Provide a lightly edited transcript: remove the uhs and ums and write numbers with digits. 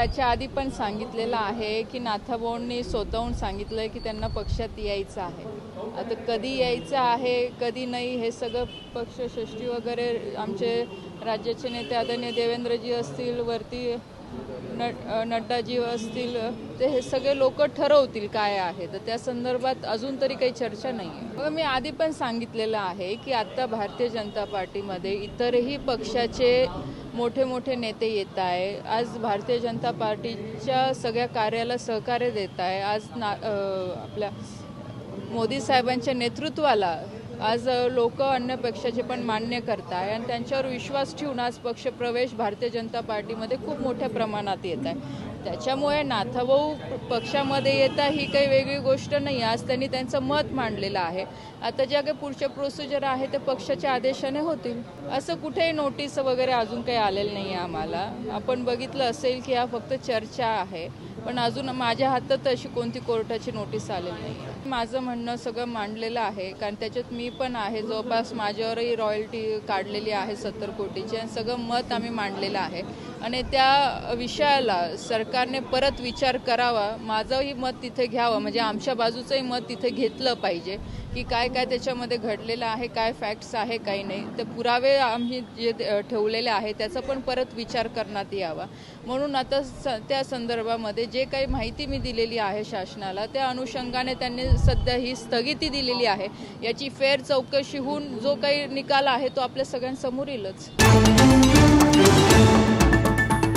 याच्या आधी पण सांगितलेलं आहे की नाथाभाऊंनी स्वतःहून सांगितलंय की त्यांना पक्षात यायचं आहे। आता कधी यायचं आहे कधी नाही हे सगळं पक्षश्रेष्ठी वगैरे आमचे राज्याचे नेते आदरणीय देवेंद्रजी असतील, वरती नड्डाजी असतील, ते हे सगळे लोक ठरवतील काय आहे। तर त्या संदर्भात अजून तरी काही चर्चा नाही आहे। मी आधी पण सांगितलेलं आहे की आता भारतीय जनता पार्टीमध्ये इतरही पक्षाचे मोठे मोठे नेते येत आहे। आज भारतीय जनता पार्टीच्या सगळ्या कार्याला सहकार्य देत आहे। आज आपल्या मोदी साहेबांच्या नेतृत्वाला आज लोक अन्य पक्षाचे पण मान्य करत आहे आणि त्यांच्यावर विश्वास ठेवून आज पक्षप्रवेश भारतीय जनता पार्टीमध्ये खूप मोठ्या प्रमाणात येत आहे। त्याच्यामुळे नाथाभाऊ पक्षामध्ये येता ही काही वेगळी गोष्ट नाही। आज त्यांनी त्यांचं मत मांडलेलं आहे। आता ज्या काही पुढच्या प्रोसिजर आहे ते पक्षाच्या आदेशाने होतील। असं कुठेही नोटीस वगैरे अजून काही आलेलं नाही आहे आम्हाला। आपण बघितलं असेल की हा फक्त चर्चा आहे, पण अजून माझ्या हातात अशी कोणती कोर्टाची नोटीस आलेली नाही। माझं म्हणणं सगळं मांडलेलं आहे, कारण त्याच्यात मी पण आहे। जवळपास माझ्यावरही रॉयल्टी काढलेली आहे 70 कोटीची आणि सगळं मत आम्ही मांडलेलं आहे आणि त्या विषयाला सरकारने परत विचार करावा, माझंही मत तिथे घ्यावं, म्हणजे आमच्या बाजूचंही मत तिथे घेतलं पाहिजे की काय काय त्याच्यामध्ये घडलेलं आहे, काय फॅक्ट्स आहे काही नाही। तर पुरावे आम्ही जे ठेवलेले आहे त्याचा पण परत विचार करण्यात यावा। म्हणून आता त्या संदर्भामध्ये जे काही माहिती मी दिलेली आहे शासनाला, त्या अनुषंगाने त्यांनी सध्या ही स्थगिती दिलेली आहे। याची फेर चौकशी होऊन जो काही निकाल आहे तो आपल्या सगळ्यांसमोर येईलच।